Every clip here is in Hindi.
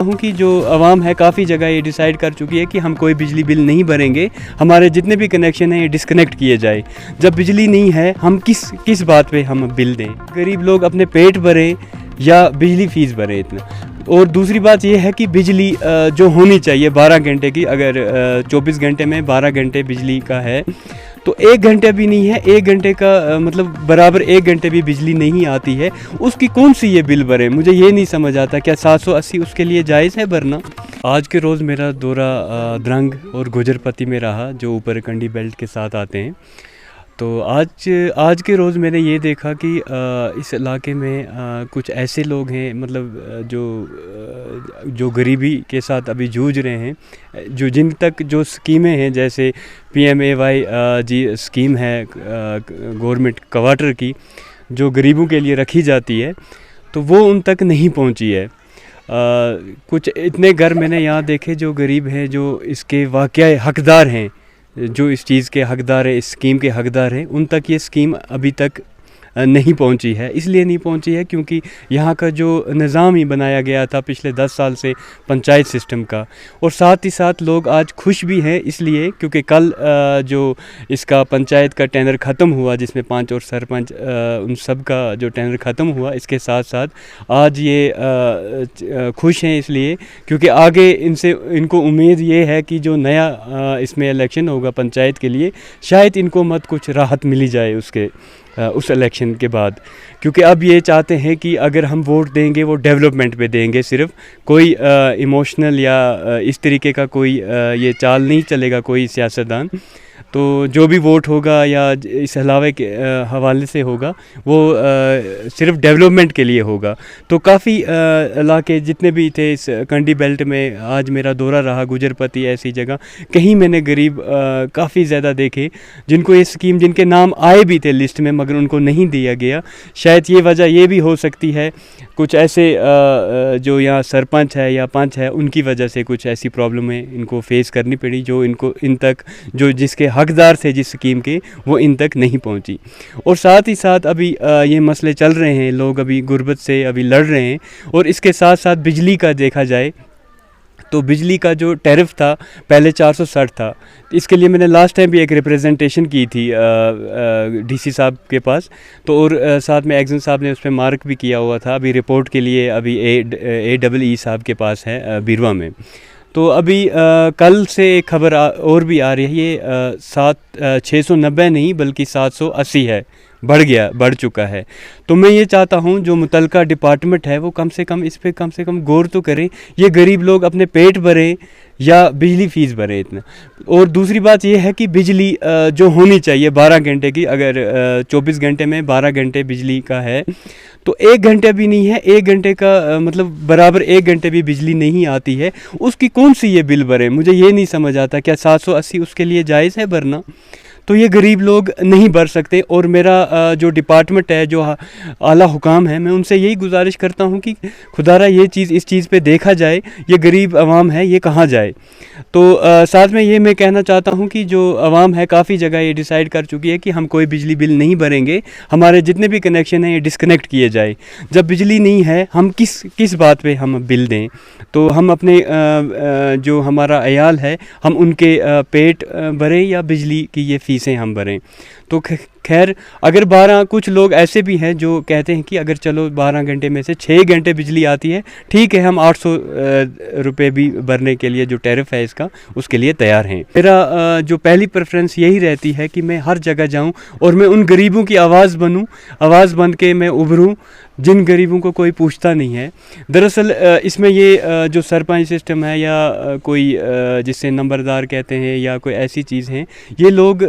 हूँ कि जो आवाम है काफ़ी जगह ये डिसाइड कर चुकी है कि हम कोई बिजली बिल नहीं भरेंगे, हमारे जितने भी कनेक्शन हैं ये डिस्कनेक्ट किए जाए। जब बिजली नहीं है हम किस बात पे हम बिल दें? गरीब लोग अपने पेट भरें या बिजली फ़ीस भरें इतना। और दूसरी बात ये है कि बिजली जो होनी चाहिए 12 घंटे की, अगर 24 घंटे में 12 घंटे बिजली का है तो 1 घंटे भी नहीं है, 1 घंटे का मतलब बराबर 1 घंटे भी बिजली नहीं आती है, उसकी कौन सी ये बिल भरे? मुझे ये नहीं समझ आता। क्या 780 उसके लिए जायज़ है भरना? आज के रोज़ मेरा दौरा द्रंग और गुजरपति में रहा, जो ऊपर कंडी बेल्ट के साथ आते हैं। तो आज के रोज़ मैंने ये देखा कि इस इलाके में कुछ ऐसे लोग हैं, मतलब जो गरीबी के साथ अभी जूझ रहे हैं, जिन तक जो स्कीमें हैं, जैसे PMAY जी स्कीम है गवर्नमेंट क्वार्टर की, जो गरीबों के लिए रखी जाती है, तो वो उन तक नहीं पहुंची है। कुछ इतने घर मैंने यहाँ देखे जो गरीब हैं, जो इसके वाक़ई हकदार हैं, जो इस चीज़ के हकदार है, इस स्कीम के हकदार हैं, उन तक ये स्कीम अभी तक नहीं पहुंची है। इसलिए नहीं पहुंची है क्योंकि यहाँ का जो निज़ाम ही बनाया गया था पिछले 10 साल से पंचायत सिस्टम का, और साथ ही साथ लोग आज खुश भी हैं इसलिए क्योंकि कल जो इसका पंचायत का टेंडर ख़त्म हुआ, जिसमें 5 और सरपंच उन सब का जो टेंडर ख़त्म हुआ, इसके साथ साथ आज ये खुश हैं इसलिए क्योंकि आगे इनको उम्मीद ये है कि जो नया इसमें इलेक्शन होगा पंचायत के लिए, शायद इनको मत कुछ राहत मिली जाए उस इलेक्शन के बाद। क्योंकि अब ये चाहते हैं कि अगर हम वोट देंगे वो डेवलपमेंट पे देंगे, सिर्फ कोई इमोशनल या इस तरीके का कोई ये चाल नहीं चलेगा कोई सियासतदान। तो जो भी वोट होगा या इस हलावे के हवाले से होगा वो सिर्फ डेवलपमेंट के लिए होगा। तो काफ़ी इलाके जितने भी थे इस कंडी बेल्ट में, आज मेरा दौरा रहा गुजरपति, ऐसी जगह कहीं मैंने गरीब काफ़ी ज़्यादा देखे जिनको ये स्कीम, जिनके नाम आए भी थे लिस्ट में मगर उनको नहीं दिया गया। शायद ये वजह ये भी हो सकती है, कुछ ऐसे जो यहाँ सरपंच है या पंच है, उनकी वजह से कुछ ऐसी प्रॉब्लमें इनको फेस करनी पड़ी, जो इन तक जो जिसके हकदार थे जिस स्कीम के, वो इन तक नहीं पहुंची। और साथ ही साथ अभी ये मसले चल रहे हैं, लोग अभी गुर्बत से अभी लड़ रहे हैं। और इसके साथ साथ बिजली का देखा जाए तो बिजली का जो टैरिफ था पहले 460 था। इसके लिए मैंने लास्ट टाइम भी एक रिप्रेजेंटेशन की थी DC साहब के पास, तो और साथ में एक्जन साहब ने उस पर मार्क भी किया हुआ था। अभी रिपोर्ट के लिए अभी AEE साहब के पास है बीरवा में। तो अभी कल से एक खबर और भी आ रही है, ये 690 नहीं बल्कि 780 है, बढ़ चुका है। तो मैं ये चाहता हूँ जो मुतलका डिपार्टमेंट है वो कम से कम गौर तो करें, ये गरीब लोग अपने पेट भरें या बिजली फ़ीस भरें इतना। और दूसरी बात ये है कि बिजली जो होनी चाहिए 12 घंटे की, अगर 24 घंटे में 12 घंटे बिजली का है तो 1 घंटे भी नहीं है, 1 घंटे का मतलब बराबर 1 घंटे भी बिजली नहीं आती है, उसकी कौन सी ये बिल भरे? मुझे ये नहीं समझ आता। क्या 780 उसके लिए जायज़ है भरना? तो ये गरीब लोग नहीं भर सकते। और मेरा जो डिपार्टमेंट है, जो आला हुकाम है, मैं उनसे यही गुजारिश करता हूँ कि खुदारा ये चीज़ इस चीज़ पे देखा जाए, ये गरीब आवाम है ये कहाँ जाए। तो साथ में ये मैं कहना चाहता हूँ कि जो आवाम है काफ़ी जगह ये डिसाइड कर चुकी है कि हम कोई बिजली बिल नहीं भरेंगे, हमारे जितने भी कनेक्शन हैं ये डिस्कनेक्ट किए जाए। जब बिजली नहीं है हम किस बात पे हम बिल दें? तो हम अपने जो हमारा अयाल है हम उनके पेट भरें या बिजली की ये फ़ीसें हम भरें? तो खैर, अगर 12, कुछ लोग ऐसे भी हैं जो कहते हैं कि अगर चलो 12 घंटे में से 6 घंटे बिजली आती है, ठीक है, हम 800 रुपये भी भरने के लिए जो टैरिफ है इसका, उसके लिए तैयार हैं। मेरा जो पहली प्रेफरेंस यही रहती है कि मैं हर जगह जाऊं और मैं उन गरीबों की आवाज़ बनूं, आवाज़ बन के मैं उभरूं जिन गरीबों को कोई पूछता नहीं है। दरअसल इसमें ये जो सरपंच सिस्टम है या कोई जिससे नंबरदार कहते हैं या कोई ऐसी चीज़ हैं, ये लोग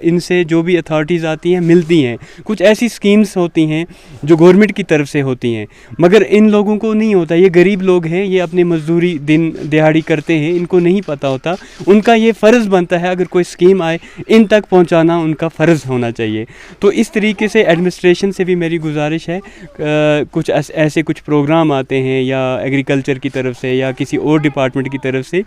इनसे जो भी अथॉरिटीज़ आती हैं मिलती हैं, कुछ ऐसी स्कीम्स होती हैं जो गवर्नमेंट की तरफ से होती हैं, मगर इन लोगों को नहीं होता। ये गरीब लोग हैं, ये अपनी मजदूरी दिन दिहाड़ी करते हैं, इनको नहीं पता होता। उनका ये फ़र्ज़ बनता है अगर कोई स्कीम आए इन तक पहुँचाना उनका फ़र्ज़ होना चाहिए। तो इस तरीके से एडमिनिस्ट्रेशन से भी मेरी गुजारिश है, कुछ ऐसे कुछ प्रोग्राम आते हैं या एग्रीकल्चर की तरफ से या किसी और डिपार्टमेंट की तरफ से,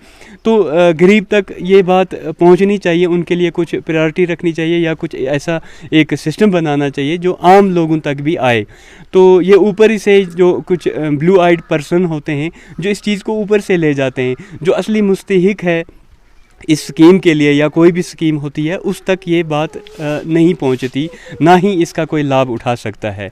तो गरीब तक ये बात पहुंचनी चाहिए, उनके लिए कुछ प्रायोरिटी रखनी चाहिए या कुछ ऐसा एक सिस्टम बनाना चाहिए जो आम लोगों तक भी आए। तो ये ऊपर से जो कुछ ब्लू आइड पर्सन होते हैं जो इस चीज़ को ऊपर से ले जाते हैं, जो असली मुस्तहिक है इस स्कीम के लिए या कोई भी स्कीम होती है उस तक ये बात नहीं पहुंचती, ना ही इसका कोई लाभ उठा सकता है।